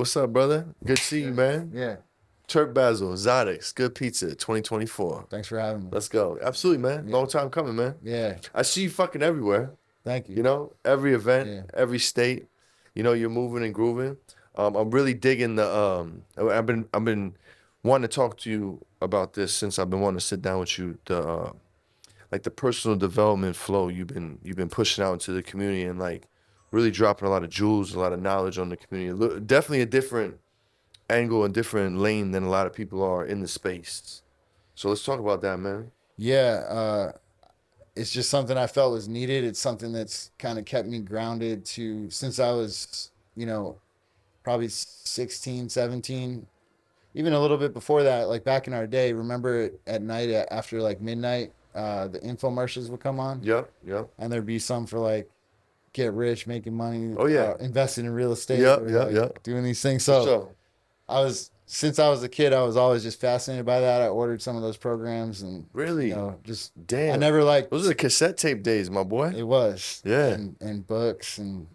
What's up, brother? Good to see you, man. Yeah. Terp Basel, Zatix, good pizza, 2024. Thanks for having me. Let's go. Absolutely, man. Yeah. Long time coming, man. Yeah. I see you fucking everywhere. Thank you. You know, every event, Yeah. every state. You know, you're moving and grooving. I'm really digging the. I've been wanting to talk to you about this since I've been wanting to sit down with you. The like the personal development flow you've been pushing out into the community and like really dropping a lot of jewels, a lot of knowledge on the community. Definitely a different angle and different lane than a lot of people are in the space. So let's talk about that, man. Yeah. It's just something I felt was needed. It's something that's kind of kept me grounded to since I was, probably 16, 17, even a little bit before that, like back in our day. Remember at night after like midnight, the infomercials would come on. Yep, yep. And there'd be some for like get rich, making money, Oh yeah, investing in real estate, yep, or yep, like yep. doing these things. For So sure. since I was a kid, I was always just fascinated by that. I ordered some of those programs and Really? just Damn. I never like Those are the cassette tape days, my boy. it was. Yeah. And books and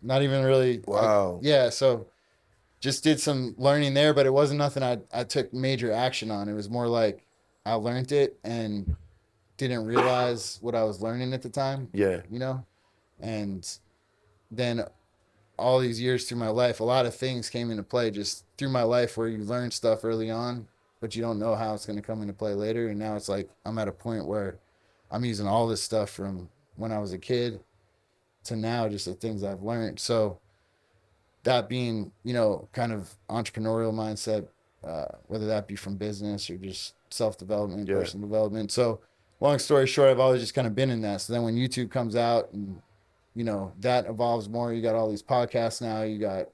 not even really Wow. yeah, so just did some learning there, but it wasn't nothing I took major action on. It was more like I learned it and didn't realize what I was learning at the time. Yeah. And then all these years through my life, a lot of things came into play just through my life where you learn stuff early on, but you don't know how it's going to come into play later. And now it's like I'm at a point where I'm using all this stuff from when I was a kid to now, just the things I've learned. So that being, kind of entrepreneurial mindset, whether that be from business or just self-development, Yeah. personal development. So long story short, I've always just kind of been in that. So then when YouTube comes out and that evolves more. You got all these podcasts now. You got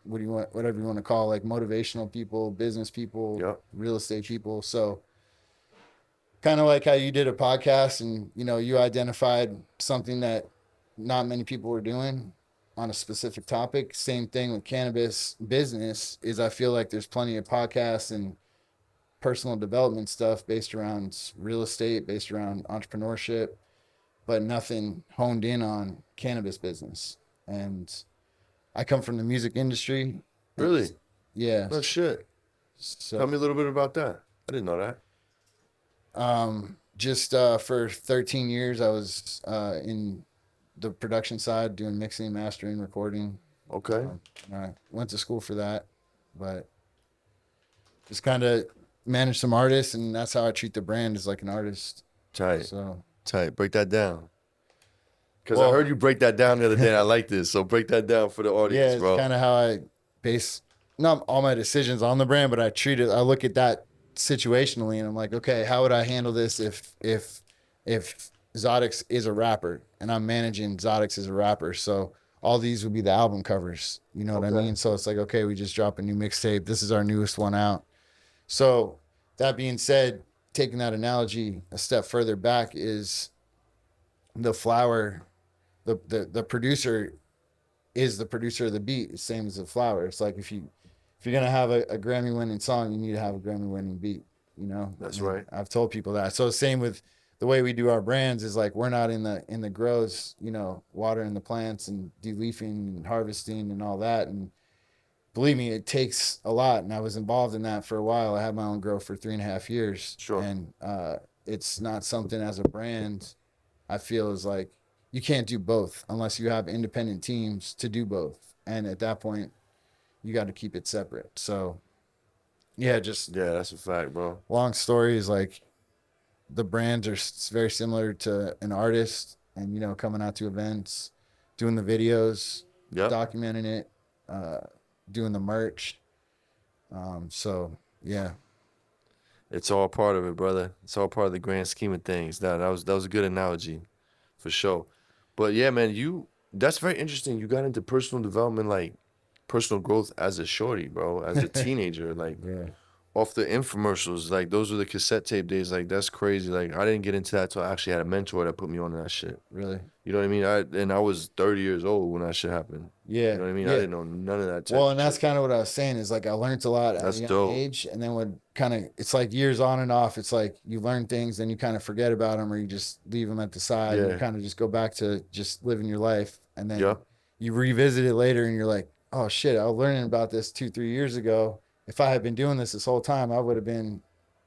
whatever you want to call, like motivational people, business people, Yep. real estate people. So kind of like how you did a podcast and, you identified something that not many people were doing on a specific topic. Same thing with cannabis business is I feel like there's plenty of podcasts and personal development stuff based around real estate, based around entrepreneurship, but nothing honed in on cannabis business. And I come from the music industry. Really? Yeah. No shit. So, Tell me a little bit about that. I didn't know that. just for 13 years, I was in the production side, doing mixing, mastering, recording. Okay. I went to school for that, but just kind of manage some artists, and that's how I treat the brand as like an artist. Tight. So Tight. Break that down. Because Well- I heard you break that down the other day and I like this. So break that down for the yeah, audience, it's bro. kind of how I base not all my decisions on the brand, but I look at that situationally, and I'm like, okay, how would I handle this if Zotics is a rapper and I'm managing Zotics as a rapper? So all these would be the album covers. You know what I Okay. mean? So it's like, okay, we just dropped a new mixtape. This is our newest one out. So that being said, taking that analogy a step further back is the flower, the producer is the producer of the beat, the same as the flower. It's like if you're gonna have a Grammy winning song, you need to have a Grammy winning beat. That's And right. I've told people that. So same with the way we do our brands is like we're not in the grows, watering the plants and de-leafing and harvesting and all that. And believe me, it takes a lot. And I was involved in that for a while. I had my own grow for 3.5 years. Sure. And it's not something as a brand I feel is like you can't do both unless you have independent teams to do both. And at that point, you got to keep it separate. So, yeah, just Yeah, that's a fact, bro. long story is like the brands are very similar to an artist and, coming out to events, doing the videos, Yep. documenting it, doing the merch. Yeah. It's all part of it, brother. It's all part of the grand scheme of things. That was a good analogy, for sure. But yeah, man, that's very interesting. You got into personal development, like personal growth as a shorty, bro, as a teenager, like Yeah. off the infomercials. Like those were the cassette tape days. Like that's crazy. Like I didn't get into that till I actually had a mentor that put me on that shit. Really? You know what I mean? I was 30 years old when that shit happened. Yeah. You know what I mean? Yeah. I didn't know none of that. Type Well, of and that's shit. kind of what I was saying is like I learned a lot at That's a young dope. age, and then would kind of it's like years on and off. It's like you learn things, then you kind of forget about them, or you just leave them at the side, and Yeah. you kind of just go back to just living your life, and then Yeah. you revisit it later, and you're like, oh shit, I was learning about this 2, 3 years ago. If I had been doing this whole time, I would have been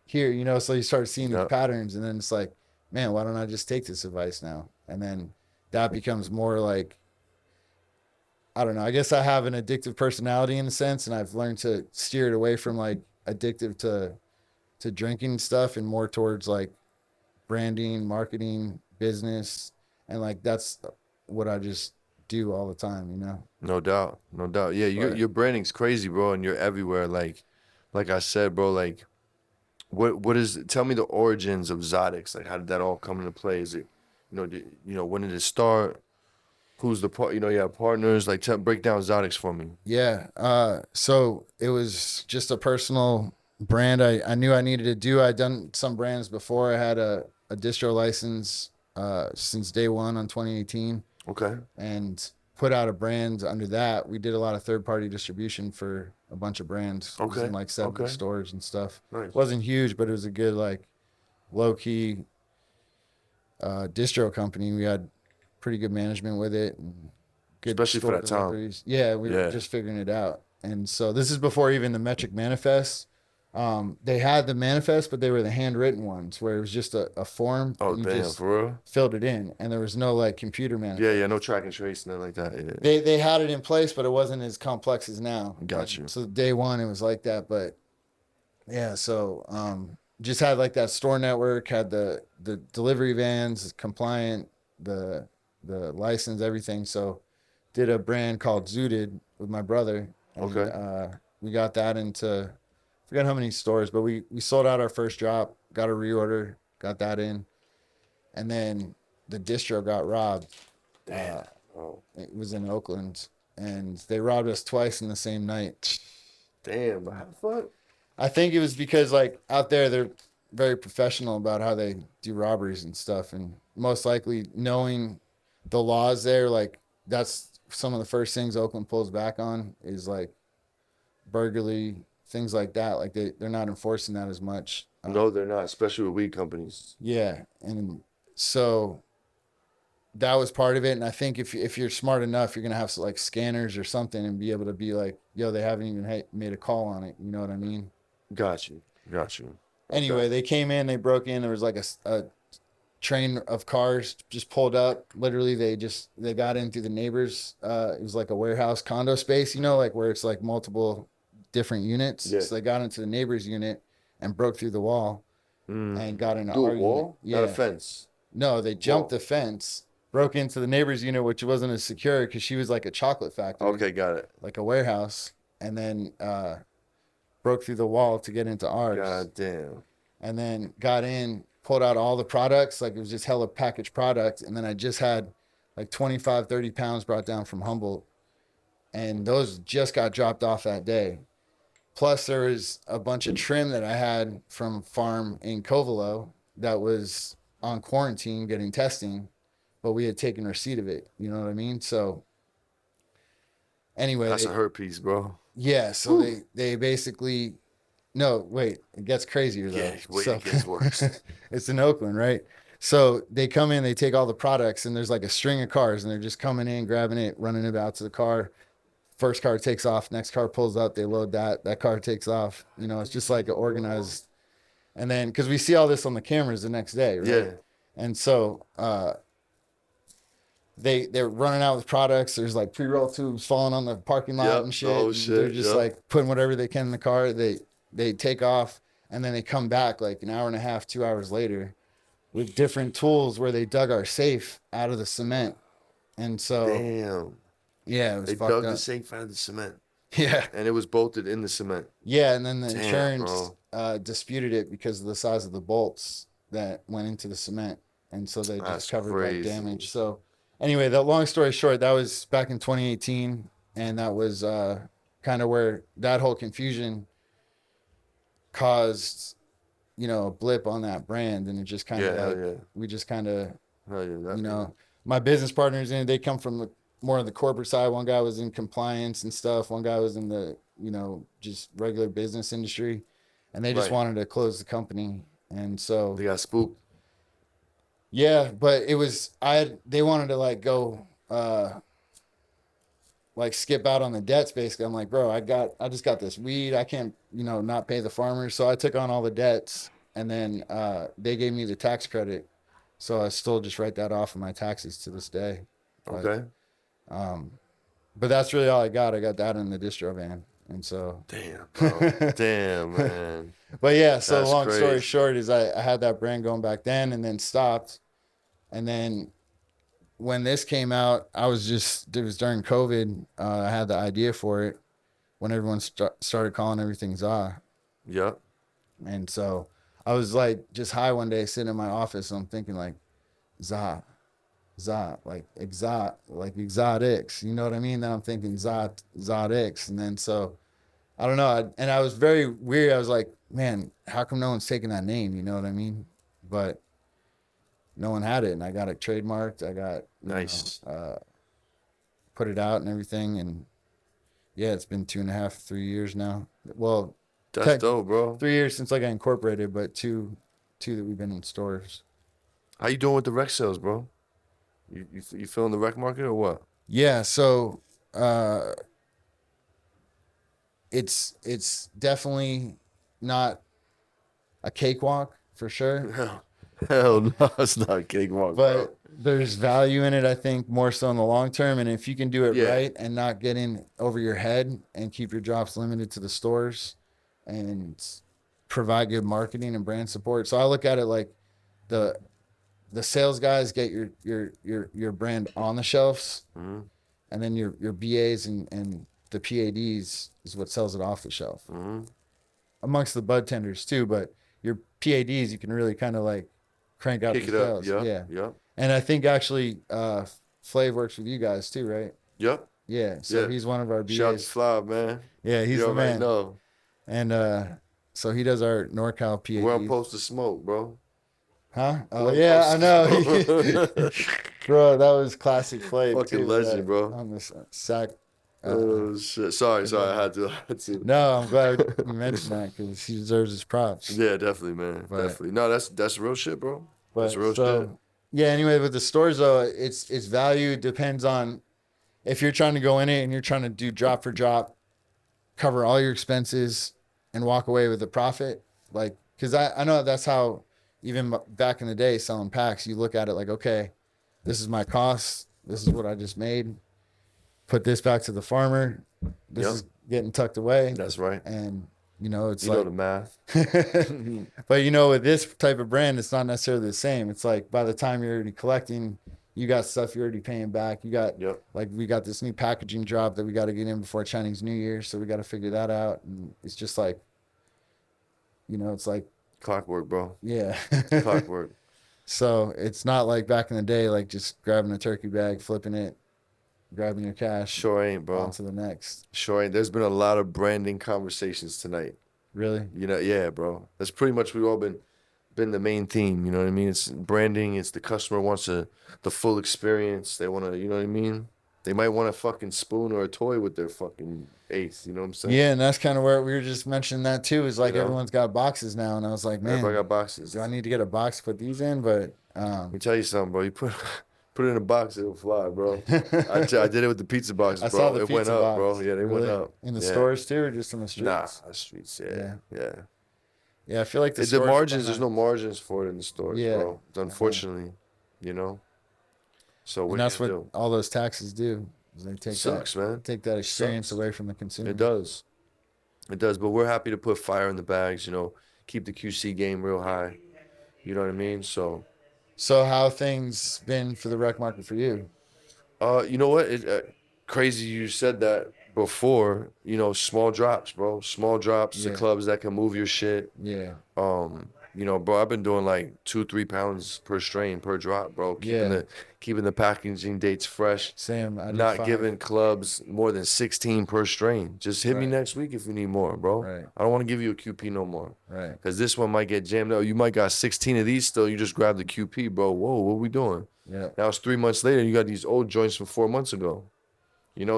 here, you know. So you start seeing these Yeah. patterns, and then it's like, man, why don't I just take this advice now? And then that becomes more like, I don't know. I guess I have an addictive personality in a sense, and I've learned to steer it away from like addictive to drinking stuff and more towards like branding, marketing, business, and like that's what I just do all the time, you know. No doubt, no doubt. Yeah, But your branding's crazy, bro, and you're everywhere. Like I said, bro. Like, what is? Tell me the origins of Zotics. Like, how did that all come into play? Is it, when did it start? Who's the part? You have partners. Like, break down Zotics for me. yeah, so it was just a personal brand I knew I needed to do. I'd done some brands before. I had a distro license since day one on 2018, Okay, and put out a brand under that. We did a lot of third party distribution for a bunch of brands. It was okay, in like 70 okay. stores and stuff. Nice. Wasn't huge, but it was a good like low key distro company. We had pretty good management with it and good Especially for store that time. deliveries. Yeah, we were Yeah. just figuring it out. And so this is before even the metric manifests. They had the manifest, but they were the handwritten ones where it was just a form Oh, and you damn, just for real? filled it in, and there was no like computer manifest. Yeah, yeah, no track and trace, nothing like that. Yeah. They had it in place, but it wasn't as complex as now. Got you. So day one, it was like that. But yeah, so just had like that store network, had the delivery vans, compliant, the license, everything. So did a brand called Zooted with my brother, and Okay. we got that into I forget how many stores, but we sold out our first drop, got a reorder, got that in, and then the distro got robbed. Damn. Oh, It was in Oakland, and they robbed us twice in the same night. damn. How the fuck? I think it was because like out there they're very professional about how they do robberies and stuff, and most likely knowing the laws there, like that's some of the first things Oakland pulls back on is like burglary, things like that. Like they're not enforcing that as much. No, they're not, especially with weed companies. Yeah, and so that was part of it. And I think if you're smart enough, you're gonna have like scanners or something and be able to be like, yo, they haven't even made a call on it. You know what I mean? Got you. Got you. Anyway, Okay. they came in, they broke in. There was like a train of cars just pulled up. Literally, they got in through the neighbors. It was like a warehouse condo space, you know, like where it's like multiple different units. Yeah. So they got into the neighbor's unit and broke through the wall and got into Do our a wall? unit. Not a Yeah. fence. No, they jumped Wall. the fence, broke into the neighbor's unit, which wasn't as secure because she was like a chocolate factory, Okay, got it. like a warehouse, and then broke through the wall to get into ours. God damn. And then got in, pulled out all the products, like it was just hella packaged product. And then I just had like 25, 30 pounds brought down from Humboldt. And those just got dropped off that day. Plus, there was a bunch of trim that I had from farm in Covelo that was on quarantine getting testing, but we had taken receipt of it. You know what I mean? So anyway, That's a hurt piece, bro. yeah. So they basically no wait, it gets crazier though. Yeah, wait, So it gets worse. it's in Oakland, right? So they come in, they take all the products, and there's like a string of cars, and they're just coming in, grabbing it, running it out to the car. First car takes off, next car pulls up, they load that car takes off. You know, it's just like an organized. And then because we see all this on the cameras the next day, right? Yeah. And so they're running out with products. There's like pre-roll tubes falling on the parking lot Yep. and shit. Oh, And shit. they're just Yep. like putting whatever they can in the car. They take off, and then they come back like an hour and a half, 2 hours later with different tools where they dug our safe out of the cement. And so Damn. yeah, it was They fucked dug up. the safe out of the cement. Yeah. And it was bolted in the cement. Yeah, and then the Damn, insurance disputed it because of the size of the bolts that went into the cement, and so they That's just covered crazy. like damage. So anyway, the long story short, that was back in 2018, and that was kind of where that whole confusion caused, you know, a blip on that brand, and it just kind of Yeah, like hell yeah. we just kind of Hell yeah. That, you know, my business partners in they come from more of the corporate side. One guy was in compliance and stuff. One guy was in the, you know, just regular business industry, and they just Right. wanted to close the company. And so, They got spooked. yeah, but it was, they wanted to like go, like skip out on the debts. Basically, I'm like, bro, I just got this weed. I can't, not pay the farmers. So I took on all the debts, and then they gave me the tax credit. So I still just write that off of my taxes to this day. Okay. Um, but that's really all I got. I got that in the distro van, and so. Damn, bro. Damn, man. But yeah, so That's long story crazy. short is I had that brand going back then, and then stopped, and then when this came out, it was during COVID. I had the idea for it when everyone started calling everything Za. Yep. And so I was like just high one day sitting in my office. And I'm thinking like Za, like exotics. You know what I mean? Then I'm thinking Zotics. And then so I don't know. And I was very weird. I was like, man, how come no one's taking that name? You know what I mean? But no one had it. And I got it trademarked. I got, Nice. put it out and everything. And yeah, it's been 2.5, 3 years now. Well, That's dope, bro. 3 years since I got incorporated, but two that we've been in stores. How you doing with the rec sales, bro? You feeling the rec market or what? Yeah, so it's definitely not a cakewalk for sure, Hell no, it's not a cakewalk, bro. but there's value in it. I think more so in the long term, and if you can do it Yeah. right and not get in over your head and keep your drops limited to the stores and provide good marketing and brand support. So I look at it like the sales guys get your brand on the shelves, Mm-hmm. and then your BAs and the PADs is what sells it off the shelf. Mm-hmm. Amongst the bud tenders too, but your PADs you can really kind of like crank out Kick the it up. sales. Yep. Yeah. Yep. And I think actually Flav works with you guys too, right? Yep. Yeah. So Yeah. he's one of our Shout out to BAs. Fly, man. Yeah, he's You the already man. know. And so he does our NorCal PADs. We're on post to smoke, bro. Huh? Oh We're on yeah, I know. Post. Bro, that was classic Flav Fucking too. legend, bro. On this sack. Oh shit! Sorry, I had to. No, I'm glad you mentioned that because he deserves his props. Yeah, definitely, man. But- Definitely. No, that's real shit, bro. That's But real so shit. yeah, anyway, with the stores though, it's value depends on if you're trying to go in it and you're trying to do drop for drop, cover all your expenses and walk away with a profit. Like, because I know that's how even back in the day selling packs, you look at it like, okay, this is my cost. This is what I just made. Put this back to the farmer. This Yep. is getting tucked away. That's right. And it's You know like the math. but with this type of brand, it's not necessarily the same. It's like by the time you're already collecting, you got stuff you're already paying back. You got Yep. like we got this new packaging drop that we got to get in before Chinese New Year, so we got to figure that out. And it's just like, it's like Clockwork, bro. yeah. Clockwork. So it's not like back in the day, like just grabbing a turkey bag, flipping it, grabbing your cash, Sure ain't, bro. on to the next. Sure ain't. There's been a lot of branding conversations tonight. Really? Yeah, bro. That's pretty much we've all been the main theme. You know what I mean? It's branding. It's the customer wants the full experience. They want to, you know what I mean? They might want a fucking spoon or a toy with their fucking eighth. You know what I'm saying? Yeah, and that's kind of where we were just mentioning that too. Is like You know? everyone's got boxes now, and I was like, man, Everybody got boxes. do I need to get a box to put these in? But Let me tell you something, bro. You put it in a box, it'll fly, bro. I did it with the pizza box, bro. I saw the it went pizza up, box. bro. Yeah, they went Really? up. In the Yeah. stores too, or just in the streets? Nah, the streets. Yeah. Yeah, I feel like the The stores margins, kinda- there's no margins for it in the stores, Yeah. bro. Unfortunately, So what and that's do you what do? all those taxes do. Is they take Sucks, man. take that experience Sucks. away from the consumer. It does. It does. But we're happy to put fire in the bags, keep the QC game real high. You know what I mean? So, So how things been for the rec market for you? you know what? Crazy you said that before. Small drops, bro. Small drops to Yeah. clubs that can move your shit. Yeah, Bro, I've been doing like 2-3 pounds per strain per drop, bro. Yeah. Keeping the packaging dates fresh. same. I do Not 5. giving clubs more than 16 per strain. Just hit me Right. next week if you need more, bro. Right. I don't want to give you a QP no more. Right. Because this one might get jammed up. You might got 16 of these still. You just grab the QP, bro. Whoa, what we doing? Yeah. Now it's 3 months later. You got these old joints from 4 months ago.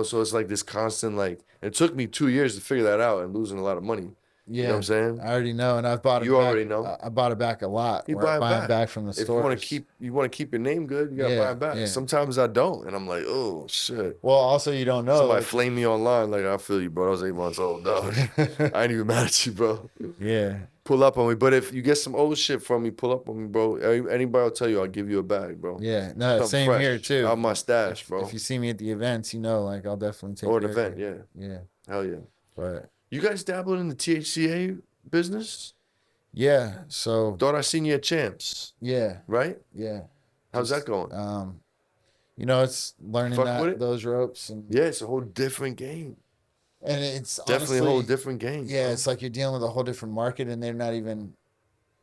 So it's like this constant, like, it took me 2 years to figure that out and losing a lot of money. You know what Yeah, I'm saying? I already know, and I've bought it You back. already know. I bought it back a lot. You Or I buy it buy it back. back from the If you want to stores. keep your name good, you gotta buy Yeah, it back. yeah. Sometimes I don't, and I'm like, oh shit. Well, also you don't know, Somebody like, flame me online, like I feel you, bro. I was 8 months old, dog. I ain't even mad at you, bro. yeah, Pull up on me. But if you get some old shit from me, pull up on me, bro. Anybody will tell you I'll give you a bag, bro. yeah. No, Something same here fresh too. out my stash, If bro. you see me at the events, you know, like I'll definitely take Or an care of event, you. yeah. Yeah, Hell yeah. but You guys dabbling in the THCA business? yeah. So Thought I seen you at Champs, yeah, right? yeah. How's that Just going? it's You learning fuck with that it? those ropes Yeah, it's a whole different game. and it's Definitely a whole honestly, different game, yeah, bro. it's like you're dealing with a whole different market, and they're not even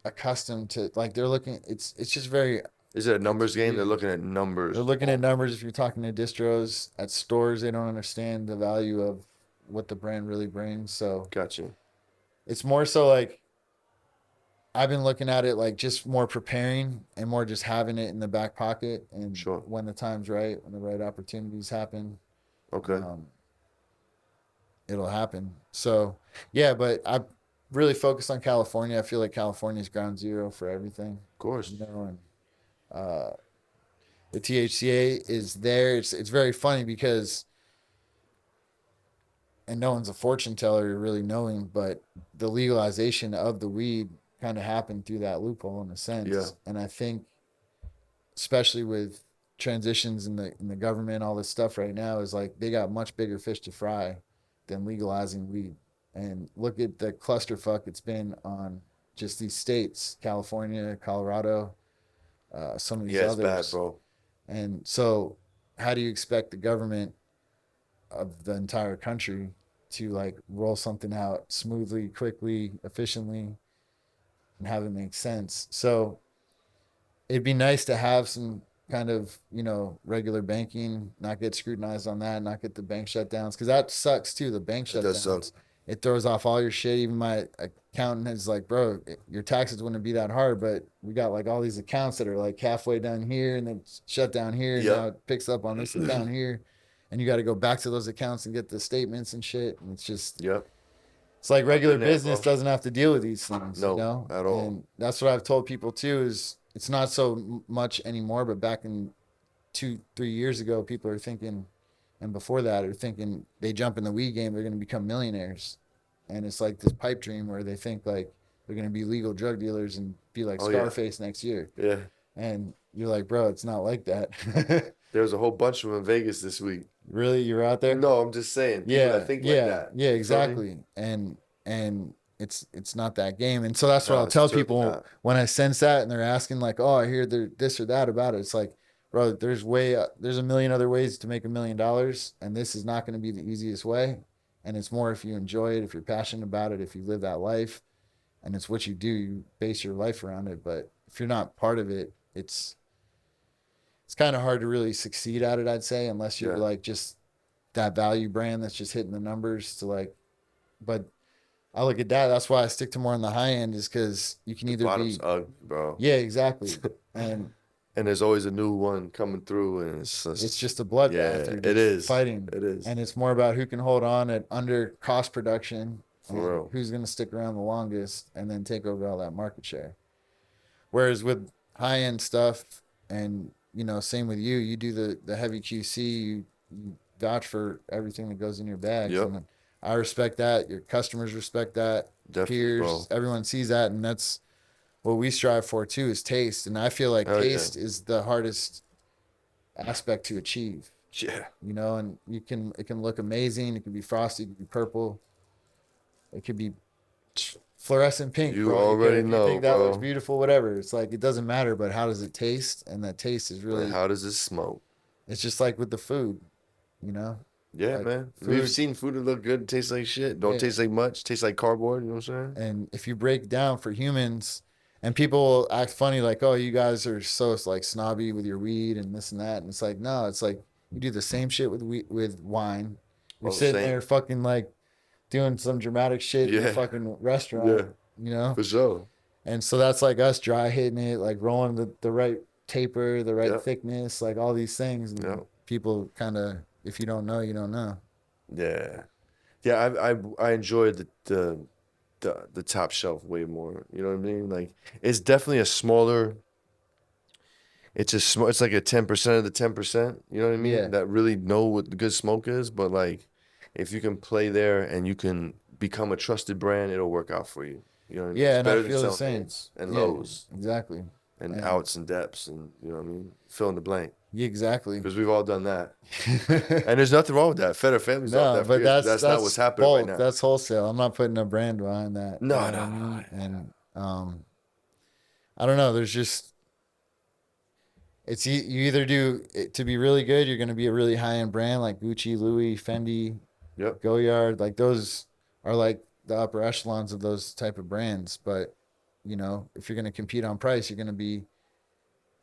accustomed to like they're looking. It's just very. Is it a It's numbers game? They're weird. looking at They're numbers. looking at Oh, numbers. If you're talking to distros at stores, they don't understand the value of what the brand really brings. So gotcha. it's more so like I've been looking at it like just more preparing and more just having it in the back pocket. And Sure. when the time's right, when the right opportunities happen, Okay. um, it'll happen. So yeah, but I really focused on California. I feel like California's ground zero for everything, Of course. and uh, the THCA is there. It's very funny because and no one's a fortune teller really knowing, but the legalization of the weed kind of happened through that loophole in a Yeah. sense. And I think, especially with transitions in the government, all this stuff right now is like they got much bigger fish to fry than legalizing weed. And look at the clusterfuck it's been on just these states, California, Colorado, some of these Yeah, it's bad, others. bro. And so, how do you expect the government of the entire country to like roll something out smoothly, quickly, efficiently, and have it make sense? So it'd be nice to have some kind of regular banking, not get scrutinized on that, not get the bank shutdowns because that sucks too. The bank It does suck. shutdowns, it throws off all your shit. Even my accountant is like, bro, your taxes wouldn't be that hard, but we got like all these accounts that are like halfway done here and then shut down here, and now Yep. it picks up on this account here, and you got to go back to those accounts and get the statements and shit. And Yep. it's like I've regular been there, business bro. doesn't have to deal with these things, No, at all. And that's what I've told people too. Is it's not so much anymore, but back in 2-3 years ago, people are thinking, and before that, are thinking they jump in the weed game, they're going to become millionaires, and it's like this pipe dream where they think like they're going to be legal drug dealers and be like Oh yeah. Scarface next year, Yeah. and you're like, bro, it's not like that. There was a whole bunch of them in Vegas this week. Really, you're out there? No, I'm just saying, people Yeah, that think like yeah, that. yeah, You feel me? exactly. And it's not that game. And so that's what No, I'll it's tell certainly people not. when I sense that and they're asking like, "Oh, I hear there this or that about it." It's like, bro, there's a million other ways to make $1 million, and this is not going to be the easiest way. And it's more if you enjoy it, if you're passionate about it, if you live that life, and it's what you do, you base your life around it. But if you're not part of it, it's kind of hard to really succeed at it, I'd say, unless you're Yeah. like just that value brand that's just hitting the numbers to like. But I look at that. That's why I stick to more on the high end, is because you can The either bottom's be, ugly, bro. yeah, exactly, and And there's always a new one coming through, and it's it's just, just a bloodbath. yeah, You're it just is. fighting, It is. and it's more about who can hold on at under cost production For and real. who's going to stick around the longest, and then take over all that market share. Whereas with high end stuff, and same with you, you do the heavy QC, you vouch for everything that goes in your bags, Yep. and I respect that. Your customers respect that. Definitely, Peers, bro. everyone sees that, and that's what we strive for too, is taste. And I feel like Hell yeah. taste is the hardest aspect to achieve. Yeah. And it can look amazing. It can be frosty, it can be purple, it could be fluorescent pink, You bro. You already if you know, think that looks bro. beautiful, whatever. It's like it doesn't matter, but how does it taste? And that taste is And really, how does it smoke? it's just like with the food, you know? Yeah, Like man. We've food, seen food that look good, taste like shit. Don't yeah. taste like much. Taste like cardboard. You know what I'm saying? And if you break down for humans, and people will act funny like, "Oh, you guys are so like snobby with your weed and this and that," and it's like, no, it's like you do the same shit with wine. You're Oh, sitting same. there fucking like doing some dramatic shit in a Yeah. fucking restaurant, Yeah. you know. For sure. And so that's like us dry hitting it, like rolling the right taper, the right Yep. thickness, like all these things. And Yep. people kind of, if you don't know, you don't know. Yeah. Yeah. I enjoyed the the top shelf way more. You know what I mean? Like it's definitely a smaller. It's a small. It's like a 10% of the 10%. You know what I Yeah. mean? That really know what the good smoke is. But like, if you can play there and you can become a trusted brand, it'll work out for you. You know what I mean? Yeah, It's and I better than feel the selling same. hits and Yeah, lows exactly. and And outs and depths and you know what I mean. Fill in the blank yeah, exactly. because we've all done that. And there's nothing wrong with that. Fed our families off No, that for but years, but that's not what's that's happening right bulk. now. That's wholesale. I'm not putting a brand behind that. You know No, what I no, mean? no. And I don't know. There's just you either do it to be really good. You're going to be a really high end brand like Gucci, Louis, Fendi, Yep. Goyard. Like those are like the upper echelons of those type of brands. But you know, if you're going to compete on price, you're going to be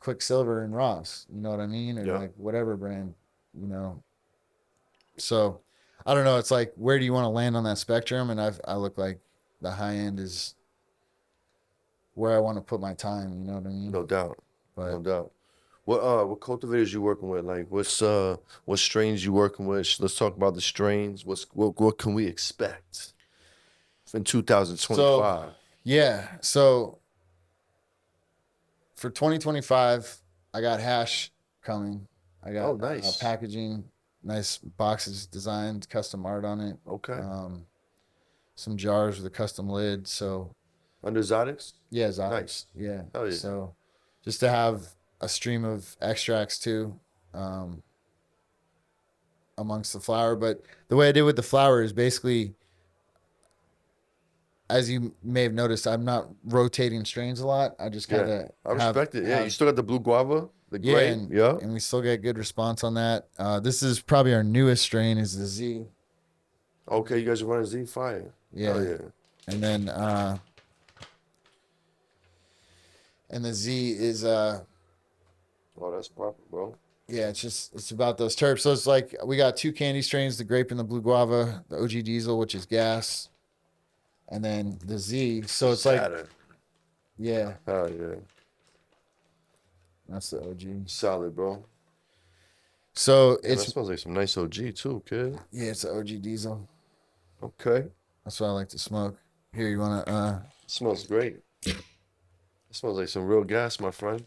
Quicksilver and Ross. You know what I mean? Or Yeah. like whatever brand. You know, so I don't know. It's like where do you want to land on that spectrum? And I look like the high end is where I want to put my time. You know what I mean? No doubt. No But doubt. What cultivators you working with? Like what strains you working with? Let's talk about the strains. What can we expect in so 2025? yeah, so for 2025, I got hash coming. I Oh, got nice. packaging, nice boxes designed, custom art on it. Okay. Um, some jars with a custom lid. So Under Zotix? yeah, Zotics. Nice. Yeah. Hell yeah. So just to have a stream of extracts too, um, amongst the flour. But the way I did with the flour is basically, as you may have noticed, I'm not rotating strains a lot. I just kind Yeah. of I respect it. Yeah. You have still got the blue guava, the yeah, grape. Yeah. and we still get good response on that. This is probably our newest strain is the Z. Okay. You guys are running Z Fire. Hell Yeah, yeah. and then and the Z is Oh, that's proper, bro. yeah, it's about those terps. So it's like we got two candy strains: the grape and the blue guava, the OG Diesel, which is gas, and then the Z. So it's like Saturn. yeah, Hell yeah. that's the OG. Solid, bro. So Damn, that it's smells like some nice OG too, kid. yeah, it's the OG Diesel. Okay. That's what I like to smoke. Here, you wanna Smells great. It smells like some real gas, my friend.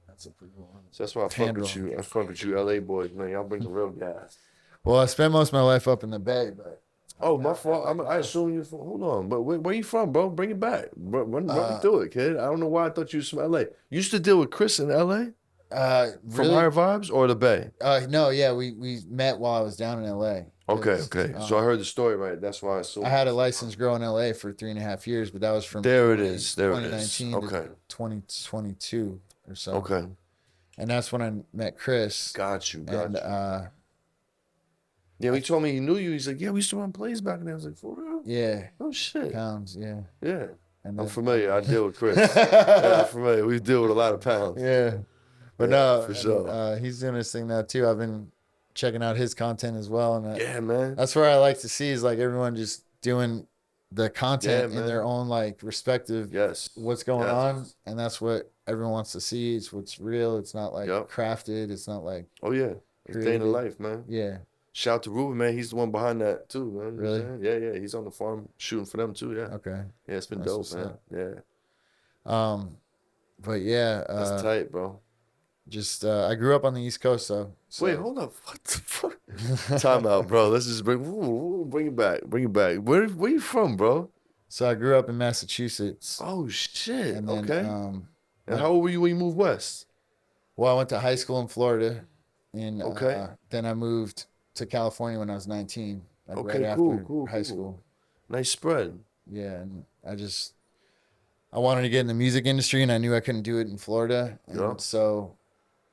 that's a pretty good one. So that's why I fuck Hand with roll. you. I fuck with you, LA boys, man. Y'all bring the real gas. Well, I spent most of my life up in the Bay, but Oh, my fault. I assume you from. Hold on, but where you from, bro? Bring it back. Run me uh, through it, kid. I don't know why I thought you was from LA. You used to deal with Chris in LA from really, Higher Vibes or the Bay? no, yeah, we met while I was down in LA. Okay, 'Cause, okay. So I heard the story right. That's why I I assumed. had a license grow in LA for 3.5 years, but that was from There it is. There it is. 2019 Okay. to 2022 or so. Okay. And that's when I met Chris. Got you. Got And you. Yeah, he told me he knew you. He's like, yeah, we used to run plays back then. I was like, for real? yeah, Oh shit. pounds, yeah. Yeah. And I'm then, familiar. I deal with Chris. Yeah, I'm familiar. We deal with a lot of pounds. yeah. But Yeah, no, for and, sure. he's doing this thing now too. I've been checking out his content as well, and Yeah, man. that's where I like to see is like everyone just doing the Yeah, content in their man. own like respective Yes. what's going Yes. on, and that's what everyone wants to see. It's what's real. It's not like Yep. crafted. It's not like Oh yeah. It's day in the created. life, man. Yeah, Shout out to Ruben, man. He's the one behind that too, man. You know what I'm really. saying? Yeah, yeah. He's on the farm shooting for them too. Yeah. Okay, Yeah, it's been that's dope, what's man. up. Yeah. But yeah, That's tight, bro. just I grew up on the East Coast, so Wait, hold up. What the fuck? Time out, bro. Let's just bring it back. Bring it back. Where you from, bro? so I grew up in Massachusetts, Oh shit. and then Okay. And went, how old were you when you moved west? well, I went to high school in Florida, and Okay. then I moved to California when I was 19, like right Okay, cool, after cool, high cool. school. Nice spread. Yeah, and I wanted to get in the music industry, and I knew I couldn't do it in Florida, Yeah. and so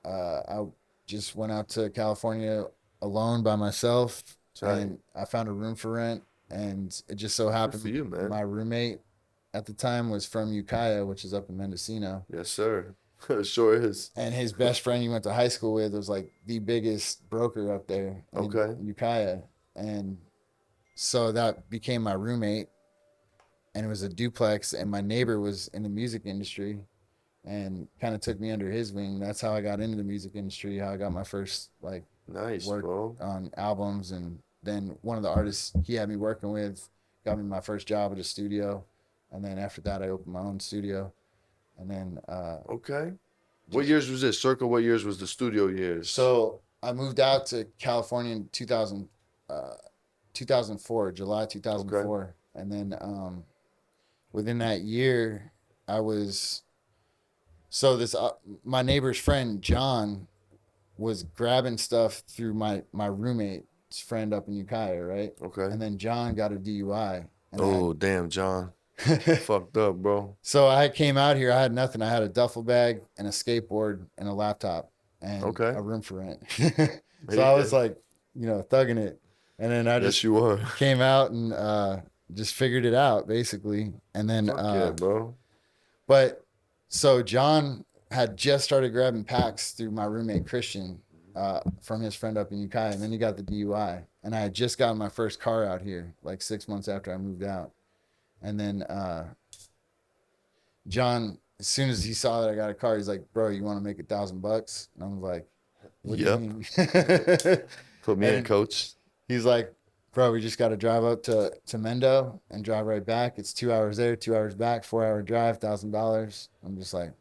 I just went out to California alone by myself, Tight. and I found a room for rent, and it just so Good for happened you, man. my roommate at the time was from Ukiah, which is up in Mendocino, Yes, sir. Sure is. and his best friend he went to high school with was like the biggest broker up there in Okay. Ukiah, and so that became my roommate, and it was a duplex, and my neighbor was in the music industry and kind of took me under his wing. That's how I got into the music industry, how I got my first like Nice, work bro. on albums, and then one of the artists he had me working with got me my first job at a studio. And then after that, I opened my own studio. And then Okay. What years was this? Circa what years was the studio years? so I moved out to California in 2004, July 2004. Okay. And then within that year, I was so this my neighbor's friend John was grabbing stuff through my roommate's friend up in Ukiah, right? Okay. And then John got a DUI. And Oh, damn, John. Fucked up, bro. so I came out here. I had nothing. I had a duffel bag and a skateboard and a laptop and Okay. a room for rent. There So you I was go. like, thugging it. And then I Yes, just you were. came out and just figured it out basically. And then, Fuck yeah, bro. but so John had just started grabbing packs through my roommate Christian from his friend up in Ukiah, and then he got the DUI. And I had just gotten my first car out here like 6 months after I moved out. And then John, as soon as he saw that I got a car, he's like, "Bro, you want to make $1,000?" And I was like, "What do you Yep. mean?" Put me in, And coach. he's like, "Bro, we just got to drive up to Mendo and drive right back. It's 2 hours there, 2 hours back, 4 hour drive, $1,000." I'm just like,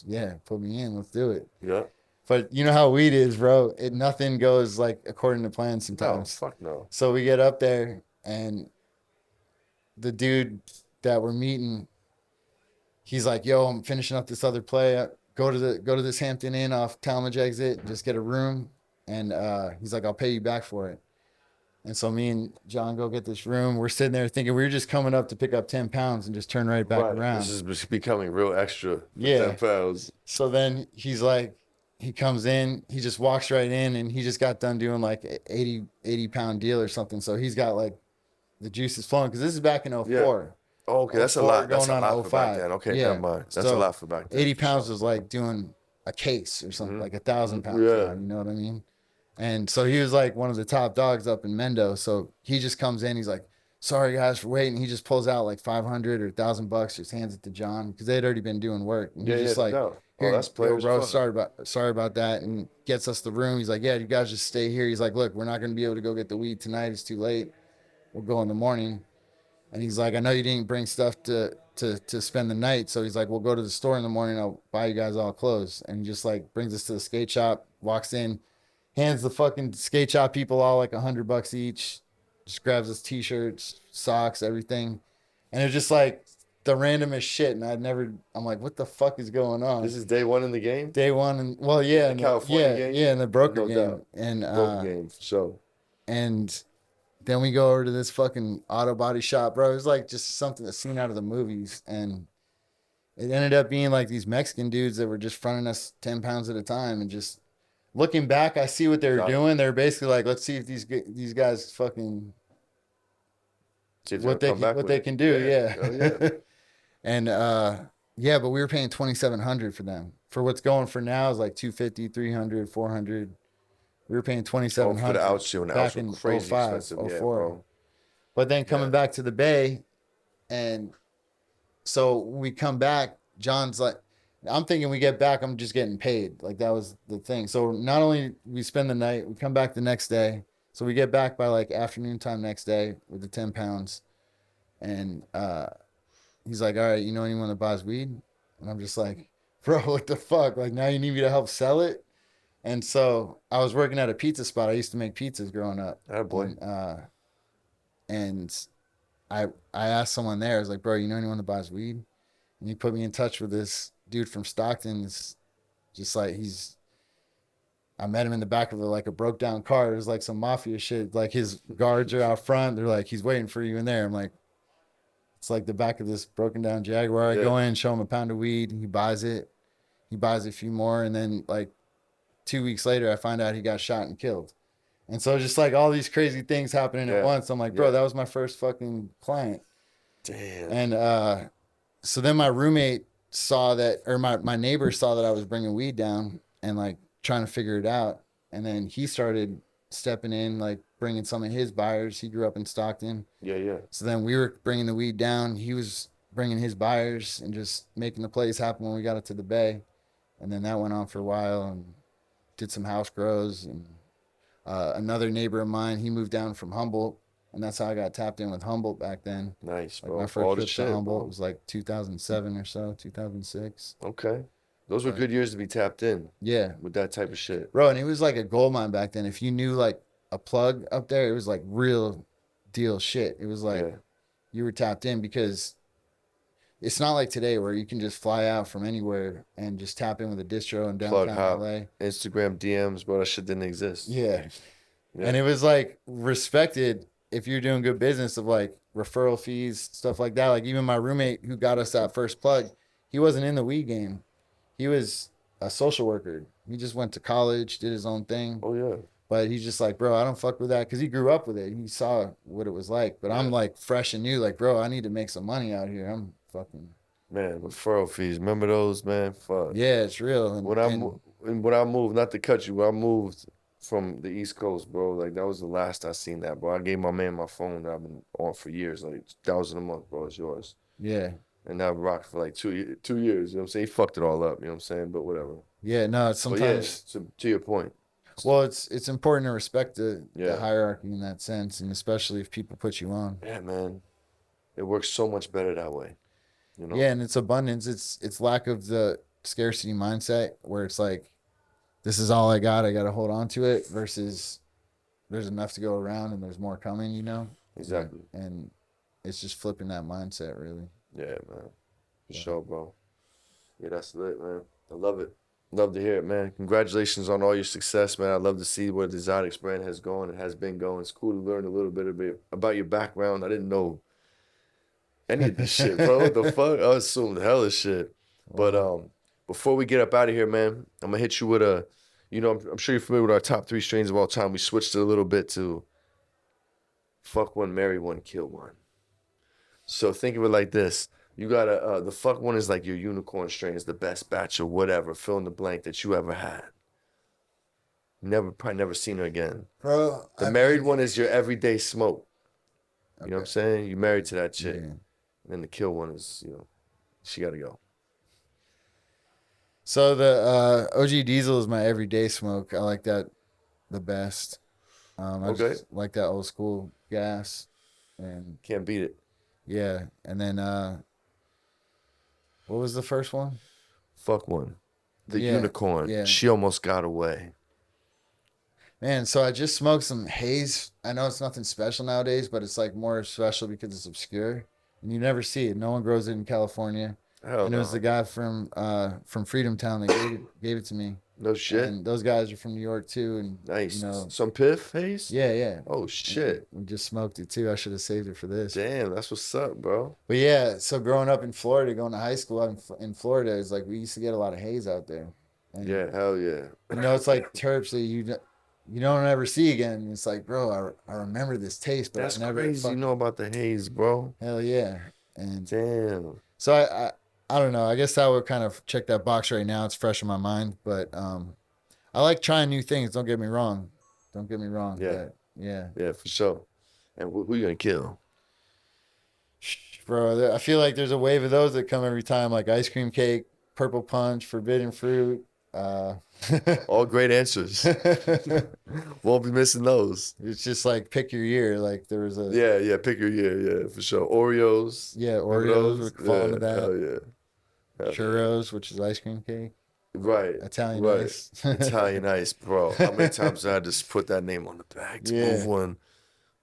"Yeah, put me in. Let's do it." Yep. But you know how weed is, bro. Nothing goes like according to plan No, sometimes. fuck no. So we get up there, and the dude that we're meeting, he's like, "Yo, I'm finishing up this other play. Go to this Hampton Inn off Talmadge exit. Just get a room." And he's like, "I'll pay you back for it." And so me and John go get this room. We're sitting there thinking we were just coming up to pick up 10 pounds and just turn right back around. This is becoming real extra. For Yeah. 10 pounds. So then he's like, he comes in, he just walks right in, and he just got done doing like 80 pound deal or something. So he's got like the juices flowing because this is back in 04. Oh, okay, that's a 04 lot. That's going a on lot for back 05. then. Okay, Yeah. never mind. That's a So lot for back then. 80 pounds was like doing a case or something, like 1,000 pounds. Yeah. Now, you know what I mean? And so he was like one of the top dogs up in Mendo. So he just comes in. He's like, "Sorry guys for waiting." He just pulls out like 500 or $1,000, just hands it to John because they had already been doing work. And he's just like, no. "Here, Oh, that's yo, players. bro. Fun. Sorry about that." And gets us the room. He's like, "Yeah, you guys just stay here." He's like, "Look, we're not going to be able to go get the weed tonight. It's too late. We'll go in the morning." And he's like, "I know you didn't bring stuff to spend the night." So he's like, "We'll go to the store in the morning. I'll buy you guys all clothes." And he just like brings us to the skate shop, walks in, hands the fucking skate shop people all like $100 each, just grabs us t-shirts, socks, everything. And it's just like the randomest shit. And I'm like, what the fuck is going on? This is day one in the game? Day one. And well, yeah. The California game? Yeah. And the broker No game. doubt. And, Broke game. So, and then we go over to this fucking auto body shop, bro. It was like just something that's seen out of the movies. And it ended up being like these Mexican dudes that were just fronting us 10 pounds at a time. And just looking back, I see what they were doing. They're basically like, let's see if these guys fucking see if what they can do. Yeah. Oh, yeah. And yeah, but we were paying 2,700 for them. For what's going for now is like 250, 300, 400. We were paying 2,700 for the outshoe, and the back outshoe in crazy 05, expensive. Yeah, 04. bro. But then coming back to the Bay, and so we come back, John's like, I'm thinking we get back, I'm just getting paid. Like that was the thing. So not only we spend the night, we come back the next day. So we get back by like afternoon time next day with the 10 pounds. And he's like, "All right, you know anyone that buys weed?" And I'm just like, "Bro, what the fuck? Like now you need me to help sell it?" And so I was working at a pizza spot. I used to make pizzas growing up. Oh, boy. And I asked someone there, I was like, "Bro, you know anyone that buys weed?" And he put me in touch with this dude from Stockton. It's just like I met him in the back of a broke down car. It was like some mafia shit. Like his guards are out front. They're like, "He's waiting for you in there." I'm like, it's like the back of this broken down Jaguar. I go in, show him a pound of weed. He buys it. He buys a few more. And then like 2 weeks later, I find out he got shot and killed. And so just like all these crazy things happening at once. I'm like, bro, that was my first fucking client. Damn. And so then my roommate saw that, or my neighbor saw that I was bringing weed down and like trying to figure it out. And then he started stepping in, like bringing some of his buyers. He grew up in Stockton. Yeah. So then we were bringing the weed down. He was bringing his buyers and just making the plays happen when we got it to the Bay. And then that went on for a while and did some house grows. And another neighbor of mine, he moved down from Humboldt And that's how I got tapped in with Humboldt back then. Nice, Like bro. my For all first the trip to shit, Humboldt bro. was like 2007 or so, 2006. Okay. Those were But good years to be tapped in yeah, with that type of shit. bro, and it was like a gold mine back then. If you knew like a plug up there, it was like real deal shit. It was like Yeah. you were tapped in because it's not like today where you can just fly out from anywhere and just tap in with a distro in Plug downtown hop, LA. Instagram DMs, bro. That shit didn't exist. Yeah. Yeah. And it was like respected if you're doing good business of like referral fees, stuff like that. Like even my roommate who got us that first plug, he wasn't in the weed game. He was a social worker. He just went to college, did his own thing. Oh yeah. But he's just like, bro, I don't fuck with that because he grew up with it. He saw what it was like. But I'm like fresh and new, like, bro, I need to make some money out here. I'm fucking Man, referral fees. Remember those, man? Fuck. yeah, it's real. When I moved, not to cut you, when I moved from the East Coast, bro, like that was the last I seen that, bro. I gave my man my phone that I've been on for years, like 1,000 a month, bro. It's yours. Yeah, And that rocked for like 2 years. You know what I'm saying? He fucked it all up. You know what I'm saying? But whatever. yeah. No, it's But yeah, sometimes. to your point. Well, it's important to respect the Yeah. hierarchy in that sense, and especially if people put you on. Yeah, man. It works so much better that way. You know? Yeah, and it's abundance. It's lack of the scarcity mindset where it's like, this is all I got. I got to hold on to it. Versus, there's enough to go around and there's more coming. You know. Exactly. And it's just flipping that mindset, really. Yeah, man. For sure, bro. Yeah, that's lit, man. I love it. Love to hear it, man. Congratulations on all your success, man. I love to see where the Zatix brand has gone and has been going. It's cool to learn a little bit about your background. I didn't know any of this shit, bro. What the fuck? I assumed hella shit. But before we get up out of here, man, I'm gonna hit you with a, I'm sure you're familiar with our top 3 strains of all time. We switched it a little bit to fuck one, marry one, kill one. So think of it like this. You got the fuck one is like your unicorn strain, is the best batch or whatever, fill in the blank that you ever had. Probably never seen her again. Bro, The married one is your everyday smoke. You know what I'm Okay. saying? You married to that chick. Yeah. And then the kill one is, she got to go. So the OG Diesel is my everyday smoke. I like that the best. I Okay. just like that old school gas, and Can't beat it. yeah. And then what was the first one? Fuck one. The Yeah, unicorn. yeah. She almost got away. Man, so I just smoked some haze. I know it's nothing special nowadays, but it's like more special because it's obscure and you never see it. No one grows it in California. Hell And it no. was the guy from Freedom Town that gave it to me. No shit. And those guys are from New York too. And Nice. you know, Some piff haze? yeah, yeah. Oh shit. We just smoked it too. I should have saved it for this. Damn, that's what's up, bro. But yeah, so growing up in Florida, going to high school in Florida, is like we used to get a lot of haze out there. And, Yeah, hell yeah. you know, it's like terps that you don't ever see again. And it's like, bro, I remember this taste, but That's I never crazy. You know about the haze, bro. hell yeah. And Damn. so I don't know. I guess that would kind of check that box right now. It's fresh in my mind, but I like trying new things. Don't get me wrong. Don't get me wrong. Yeah. But, yeah. Yeah, for sure. And who you gonna kill? Bro, I feel like there's a wave of those that come every time, like ice cream cake, purple punch, forbidden fruit. All great answers. Won't be missing those. It's just like pick your year. Like there was a Yeah, pick your year, yeah, for sure. Oreos. yeah, Remember Oreos those? would fall into that. Hell yeah. Hell Churros, which is ice cream cake. Right. Italian right. ice. Italian ice, bro. How many times I had to put that name on the bag to Yeah. move one?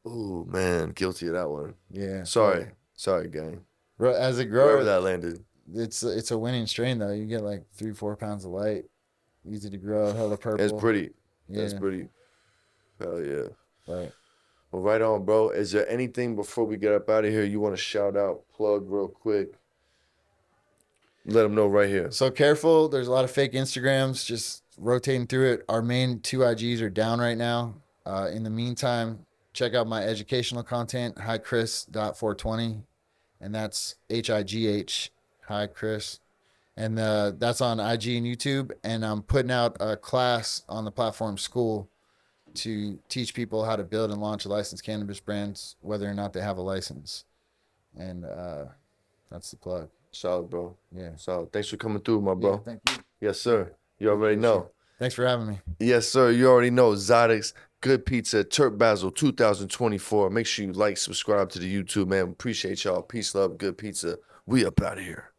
Ooh, man, guilty of that one. Yeah. Sorry, gang. Bro, as a Wherever grower, that landed. it's a winning strain though. You get like 3-4 pounds of light, easy to grow, hella purple. It's pretty. Yeah. That's pretty. Hell yeah. Right. Well, right on, bro. Is there anything before we get up out of here you want to shout out, plug real quick? Let them know right here. So careful. There's a lot of fake Instagrams just rotating through it. Our main 2 IGs are down right now. In the meantime, check out my educational content, highchris.420. And that's HIGH, hi Chris. And that's on IG and YouTube. And I'm putting out a class on the platform school to teach people how to build and launch a licensed cannabis brands, whether or not they have a license. And that's the plug. Solid, bro. Yeah. Solid. Thanks for coming through, my bro. Yeah, thank you. Yes, sir. You already know. Thanks for having me. Yes, sir. You already know. Zotics Good Pizza, Terp Basel 2024. Make sure you like, subscribe to the YouTube, man. Appreciate y'all. Peace, love, good pizza. We up out of here.